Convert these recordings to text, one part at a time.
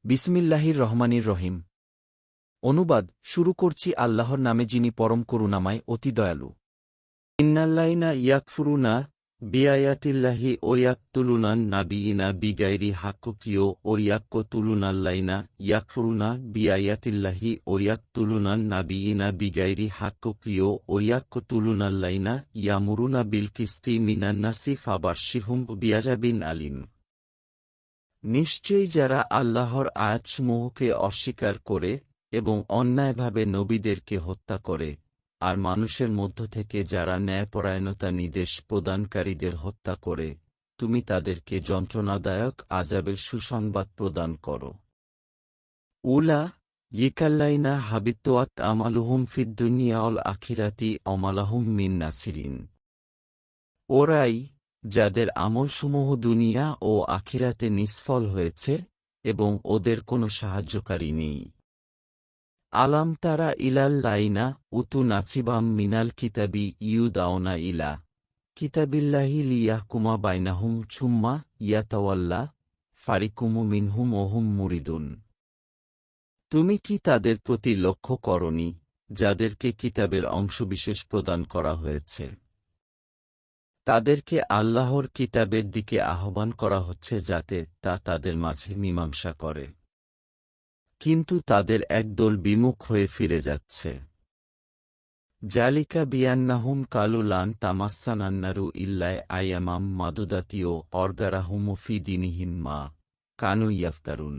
বিসমিল্লাহির রহমানির রহিম। অনুবাদ শুরু করছি আল্লাহর নামে, যিনি পরম করুণাময়, অতি দয়ালু। ইন্নাল্লাযীনা ইয়াকফুরুনা বিআয়াতিল্লাহি ওয়া ইয়াকতুলুনান নাবিয়্যিনা বিগাইরি হাক্কিন ওয়া ইয়াকতুলুনাল্লাযীনা ইয়াকফুরুনা বিআয়াতিল্লাহি ওয়া ইয়াকতুলুনান নাবিয়্যিনা বিগাইরি হাক্কিন ওয়া ইয়াকতুলুনাল্লাযীনা ইয়ামুরুনা বিল কিসতি মিনান নাসি ফাবাশশিরহুম বিআযাবিন আলীম। নিশ্চয়ই যারা আল্লাহর আয়াতসমূহকে অস্বীকার করে এবং অন্যায়ভাবে নবীদেরকে হত্যা করে, আর মানুষের মধ্য থেকে যারা ন্যায়পরায়ণতা নির্দেশ প্রদানকারীদের হত্যা করে, তুমি তাদেরকে যন্ত্রণাদায়ক আযাবের সুসংবাদ প্রদান করো। উলা ইকাল্লাযীনা হাবিতাত আমালুহুম ফিদ দুনিয়া ওয়াল আখিরাতি ওয়া লাহুম মিন নাসিরিন। ওরাই যাদের আমলসমূহ দুনিয়া ও আখিরাতে নিষ্ফল হয়েছে এবং ওদের কোনো সাহায্যকারী নেই। আলাম তারা ইলাল্লাযীনা উতু নাসিবাম মিনাল কিতাবি ইউদাউনা ইলা কিতাবিল্লাহি লিয়াহকুমা বাইনাহুম সুম্মা ইয়াতাওয়াল্লা ফারিকুম মিনহুম ওয়া হুম মুরিদুন। তুমি কি তাদের প্রতি লক্ষ্য করনি, যাদেরকে কিতাবের অংশবিশেষ প্রদান করা হয়েছে? তাদেরকে আল্লাহর কিতাবের দিকে আহ্বান করা হচ্ছে যাতে তা তাদের মাঝে মীমাংসা করে, কিন্তু তাদের একদল বিমুখ হয়ে ফিরে যাচ্ছে। জালিকা বিআন্নাহুম ক্বালু লান তামাসসানান নারু ইল্লা আইয়ামাম মাদুদাতিও অরগারাহুম ফি দীনিহিম মা কানু ইয়াফতারুন।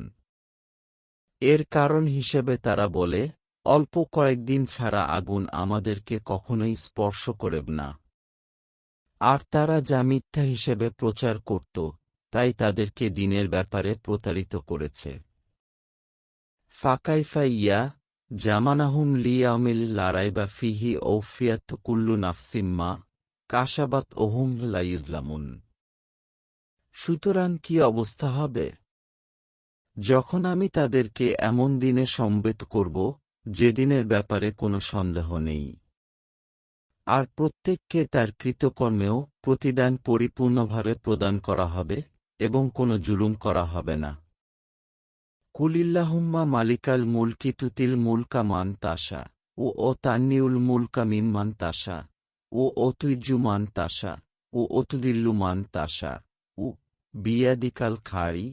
এর কারণ হিসেবে তারা বলে, অল্প কয়েকদিন ছাড়া আগুন আমাদেরকে কখনোই স্পর্শ করবে না। আর তারা যা মিথ্যা হিসেবে প্রচার করত, তাই তাদেরকে দ্বীনের ব্যাপারে প্রতারিত করেছে। ফাকাইফা ইয়া জামানাহুম লিয়াউমিল লা রাইবা ফিহি ওয়াফিয়াত কুল্লু নাফসিম মা কাসাবাত ওয়া হুম লা ইউযলামুন। সুতরাং কি অবস্থা হবে যখন আমি তাদেরকে এমন দিনে সমবেত করব, যেদিনের ব্যাপারে কোনো সন্দেহ নেই, আর প্রত্যেককে তার কৃতকর্মেও প্রতিদান পরিপূর্ণভাবে প্রদান করা হবে এবং কোনো জুলুম করা হবে না। কুলিল্লাহুম্মা মালিকাল মুলকি তুতিল মুলকা মান তাশা ও তান্নিউল মুলকা মিম্মান তাশা ও তুইজ্জু মান তাশা ও তুদিল্লু মান তাশা ও বিয়াদিকাল খারি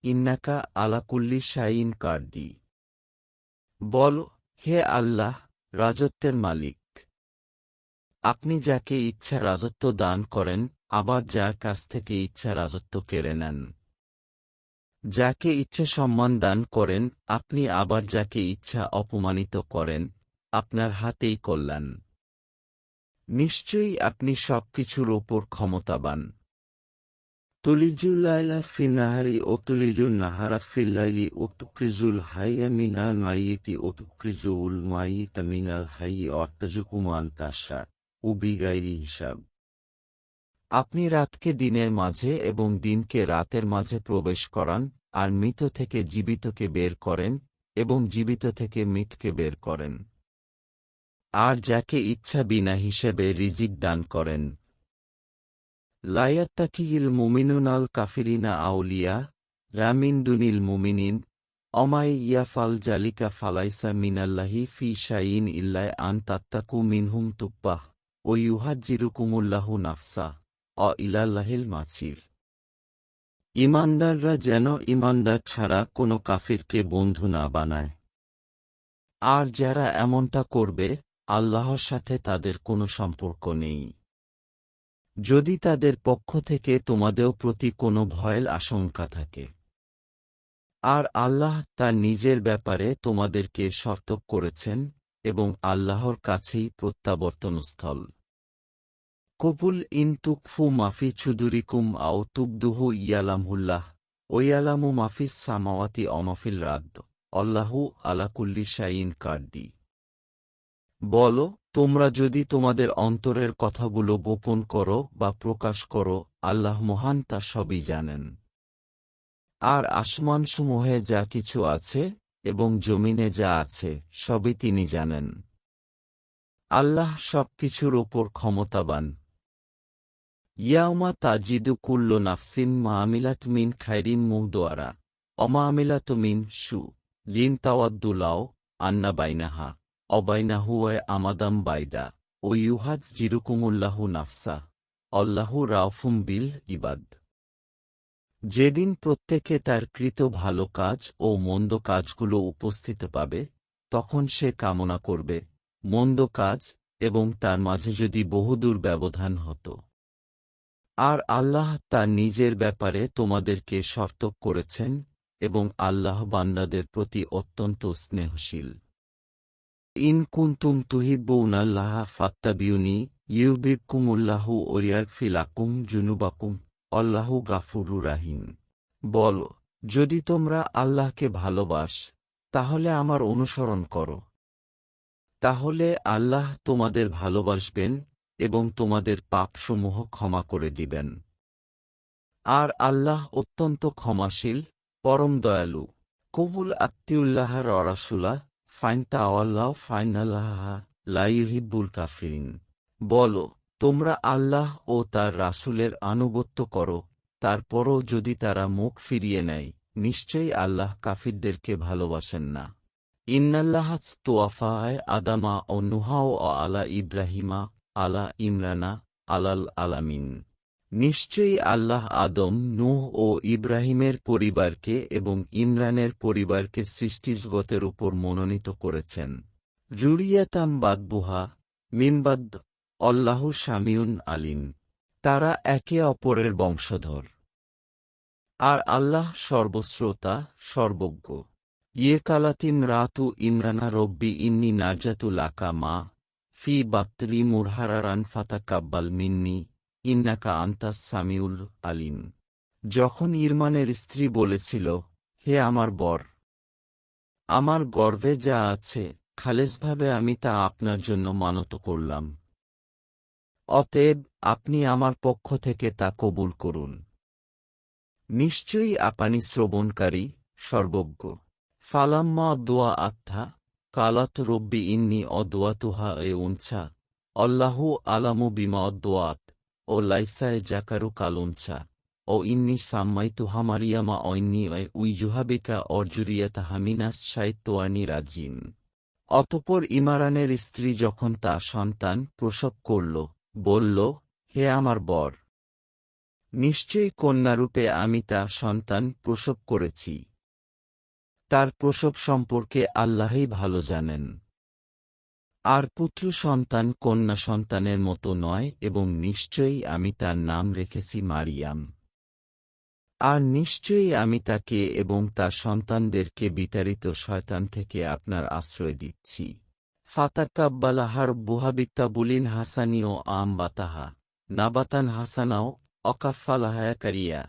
ইন্নাকা আলা কুল্লি শাইইন কাদির। বল, হে আল্লাহ, রাজত্বের মালিক, আপনি যাকে ইচ্ছা রাজত্ব দান করেন, আবার যার কাছ থেকে ইচ্ছা রাজত্ব কেড়ে নেন। যাকে ইচ্ছে সম্মান দান করেন আপনি, আবার যাকে ইচ্ছা অপমানিত করেন। আপনার হাতেই কল্যাণ। নিশ্চয়ই আপনি সবকিছুর ওপর ক্ষমতাবান। তুলিজুল লাইলা ফিন নাহারি ও তুলিজুল নাহারা ফিল লাইলি ও তুখরিজুল হাইয়া মিনাল মাইয়িতি ও তুখরিজুল মাইয়িতা মিনাল হাইয়্যি ওয়া তারযুকু মান তাশা ও বিগাইরি হিসাব। আপনি রাতকে দিনের মাঝে এবং দিনকে রাতের মাঝে প্রবেশ করান, আর মৃত থেকে জীবিতকে বের করেন এবং জীবিত থেকে মৃতকে বের করেন। আর যাকে ইচ্ছা বিনা হিসেবে রিজিক দান করেন। লা ইয়াত্তাখিযুল মুমিনুনাল কাফিরিনা আউলিয়া মিন দুনিল মুমিনিন ওয়া মান ইয়াফআল যালিকা ফালাইসা মিনাল্লাহি ফি শাইইন ইল্লা আন তাত্তাকু মিনহুম তুক্কাহ ওয়া ইউহাজ্জিরুকুমুল্লাহু নাফসা ইলাল্লাহিল মাসির। ঈমানদাররা যেন ঈমানদার ছাড়া কোনো কাফিরকে বন্ধু না বানায়। আর যারা এমনটা করবে, আল্লাহর সাথে তাদের কোনো সম্পর্ক নেই। যদি তাদের পক্ষ থেকে তোমাদের প্রতি কোনো ভয়ের আশঙ্কা থাকে। আর আল্লাহ তার নিজের ব্যাপারে তোমাদেরকে সতর্ক করেছেন এবং আল্লাহর কাছেই প্রত্যাবর্তনস্থল। কবুল ইন তুকফু মাফি সুদুরিকুম আও তুবদুহু ইয়ালামহুল্লাহ ওয়া ইয়ালামু মাফিস সামাওয়াতি ওয়া মাফিল আরদ আল্লাহু আলা কুল্লি শাইইন কাদির। বলো, তোমরা যদি তোমাদের অন্তরের কথাগুলো গোপন করো বা প্রকাশ করো, আল্লাহ মহান তা সবই জানেন। আর আসমানসমূহে যা কিছু আছে এবং জমিনে যা আছে সবই তিনি জানেন। আল্লাহ সবকিছুর ওপর ক্ষমতাবান। ইয়াউমা তাজিদু কুল্লু নাফসিন মা আমিলাত মিন খাইরিন মুহদারা অমামিলাতু মিন সু লিন তাওয়াদ্দুলাও আন্না বাইনাহা অবাইনাহু আমাদাম বাইদা ও ইউহাদ জিরুকুমুল্লাহু নাফসা অল্লাহু রাউফুম বিল ইবাদ। যেদিন প্রত্যেকে তার কৃত ভালো কাজ ও মন্দ কাজগুলো উপস্থিত পাবে, তখন সে কামনা করবে মন্দ কাজ এবং তার মাঝে যদি বহুদূর ব্যবধান হতো। আর আল্লাহ তার নিজের ব্যাপারে তোমাদেরকে সতর্ক করেছেন এবং আল্লাহ বান্দাদের প্রতি অত্যন্ত স্নেহশীল। ইন কুনতুম তুহিব্বুনাল্লাহা ফাত্তাবিউনি ইউহিব্বুকুমুল্লাহু ওয়া ইয়াগফির লাকুম যুনুবাকুম আল্লাহু গাফুরুর রাহিম। বল, যদি তোমরা আল্লাহকে ভালোবাস, তাহলে আমার অনুসরণ করো। তাহলে আল্লাহ তোমাদের ভালোবাসবেন এবং তোমাদের পাপসমূহ ক্ষমা করে দিবেন। আর আল্লাহ অত্যন্ত ক্ষমাশীল, পরম দয়ালু। কবুল আত্তিউল্লাহর রাসূলা ফাইন তাওয়াল্লাও ফাইনাল্লাহা লা ইউহিব্বুল কাফিরিন। বল, তোমরা আল্লাহ ও তার রাসূলের আনুগত্য করো, তারপরও যদি তারা মুখ ফিরিয়ে নেয়, নিশ্চয়ই আল্লাহ কাফিরদেরকে ভালোবাসেন না। ইন্নাল্লাহাস্তুয়াফায় আদামা ও নুহা ও আলা ইব্রাহিমা আলা ইমরানা আলাল আলামিন। নিশ্চয়ই আল্লাহ আদম, নূহ ও ইব্রাহিমের পরিবারকে এবং ইমরানের পরিবারকে সৃষ্টিজগতের উপর মনোনীত করেছেন। জুরিয়াতাম বাদবুহা মিমবাদ অল্লাহু শামিউন আলিম। তারা একে অপরের বংশধর। আর আল্লাহ সর্বশ্রোতা, সর্বজ্ঞ। কালাতিন রাতু ইমরানা রব্বি ইন্নি নাজাতু লাকা মা ফি বাত্রি মুরহারারান ফাতাকাব্বাল মিন্নি ইন্নাকা আন্তাস সামিউল আলিম। যখন ইরমানের স্ত্রী বলেছিল, হে আমার বর, আমার গর্ভে যা আছে খালেসভাবে আমি তা আপনার জন্য মানত করলাম, অতএব আপনি আমার পক্ষ থেকে তা কবুল করুন। নিশ্চয়ই আপনি শ্রবণকারী, সর্বজ্ঞ। ফালাম্মা দোয়া আত্থা কালাত রব্বি ইন্নি অদোয়াতুহা এ উনছা অল্লাহু আলামু বিমা অদোয়াত ও লাইসায় জাকারু কালুনছা ও ইন্নি সাম্মাইতুহা মারিয়ামা ঐন্নি উইজুহাবিকা অর্জুরিয়াতা হামিনাস শাইতোয়ানি রাজিম। অতঃপর ইমরানের স্ত্রী যখন তা সন্তান প্রসব করল, বলল, হে আমার বর, নিশ্চয়ই কন্যারূপে আমি তা সন্তান প্রসব করেছি। তার প্রসব সম্পর্কে আল্লাহই ভালো জানেন। আর পুত্র সন্তান কন্যা সন্তানের মতো নয় এবং নিশ্চয়ই আমি তার নাম রেখেছি মারিয়াম। আর নিশ্চয়ই আমি তাকে এবং তার সন্তানদেরকে বিতাড়িত শয়তান থেকে আপনার আশ্রয় দিচ্ছি। ফাতাকাব্বালাহার বুহাবিত্তাবুলিন হাসানিও আম বাতাহা নাবাতান হাসানাও অকাফালাহায়াকারিয়া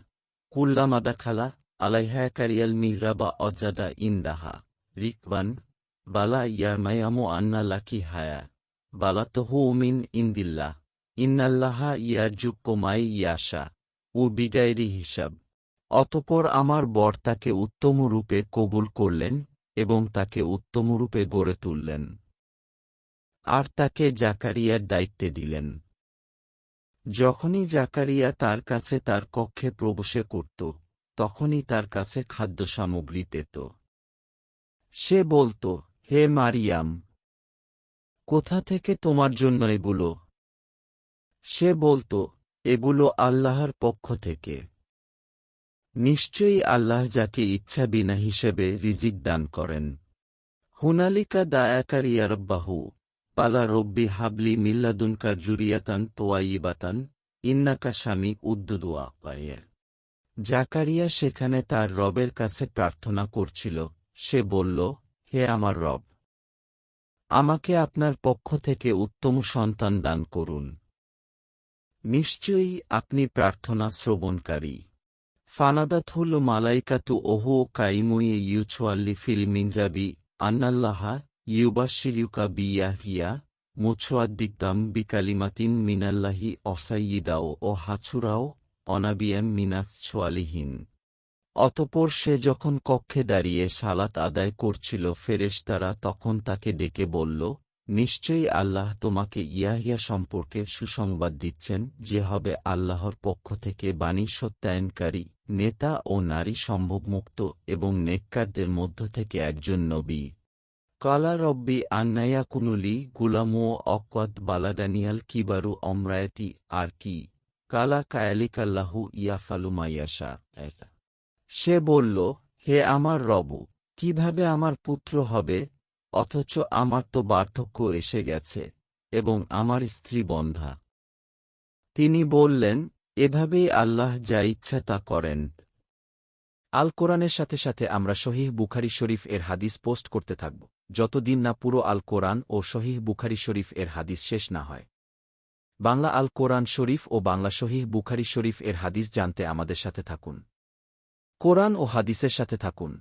কুল্লামাদাখালা আলাইহায়াকারিয়াল মিহরাবা অজাদা ইন্দাহা রিকবান বালা ইয়ারমায়ামু আন্না লাকি হায়া বালা তহু মিন ইন্দিল্লাহ ইন্নাল্লাহা ইয়ারজুক্কো মাই ইয়াশা ও বিগাইরি হিসাব। অতঃপর আমার বর তাকে উত্তম রূপে কবুল করলেন এবং তাকে উত্তম রূপে গড়ে তুললেন। আর তাকে জাকারিয়ার দায়িত্বে দিলেন। যখনই জাকারিয়া তার কাছে তার কক্ষে প্রবেশ করত, তখনই তার কাছে খাদ্য সামগ্রী পেত। সে বলত, হে মারিয়াম, কোথা থেকে তোমার জন্য এগুলো? সে বলত, এগুলো আল্লাহর পক্ষ থেকে। নিশ্চয়ই আল্লাহ যাকে ইচ্ছা বিনা হিসেবে রিজিক দান করেন। হুনালিকা দায়াকারিয়া রব্বাহু পালা রব্বি হাবলি মিল্লাদুনকা জুরিয়াতান তোয়াইবাতান ইন্নাকা স্বামী উদ্দুদুয়া পায়ে। জাকারিয়া সেখানে তার রবের কাছে প্রার্থনা করছিল। সে বলল, হে আমার রব, আমাকে আপনার পক্ষ থেকে উত্তম সন্তান দান করুন। নিশ্চয়ই আপনি প্রার্থনা শ্রবণকারী। ফানাদাথুল মালাইকাতু ওহু কাইমুয়ে ইউছওয়াল্লি ফিল মিনরাবি আন্নাল্লাহা ইউবাশশিরুকা বিয়াহিয়া মুছওয়াদ্দিকদাম বিকালিমাতিন মিনাল্লাহি অসাইয়িদাও ও হাছুরাও অনাবিয়াম মিনাস ছোয়ালিহীন। অতঃপর সে যখন কক্ষে দাঁড়িয়ে সালাত আদায় করছিল, ফেরেশতারা তখন তাকে ডেকে বলল, নিশ্চয়ই আল্লাহ তোমাকে ইয়াহিয়া সম্পর্কে সুসংবাদ দিচ্ছেন, যে হবে আল্লাহর পক্ষ থেকে বাণী সত্যায়নকারী, নেতা ও নারী সম্ভোগমুক্ত এবং নেককারদের মধ্য থেকে একজন নবী। কালা রব্বি আন্নায়া কুনুলি গুলামু অকওয়াদ বালাদানিয়াল কিবারু অমরায়াতি। আর কি কালা কায়ালিকাল্লাহু ইয়াফালু মাইয়াশা। সে বলল, হে আমার রব, কিভাবে আমার পুত্র হবে, অথচ আমার তো বার্ধক্য এসে গেছে এবং আমার স্ত্রী বন্ধ্যা। তিনি বললেন, এভাবেই আল্লাহ যা ইচ্ছা তা করেন। আল কোরআনের সাথে সাথে আমরা সহিহ বুখারী শরীফ এর হাদিস পোস্ট করতে থাকব, যতদিন না পুরো আল কোরআন ও সহিহ বুখারী শরীফ এর হাদিস শেষ না হয়। বাংলা আল কোরআন শরীফ ও বাংলা সহিহ বুখারী শরীফ এর হাদিস জানতে আমাদের সাথে থাকুন। কোরআন ও হাদিসের সাথে থাকুন।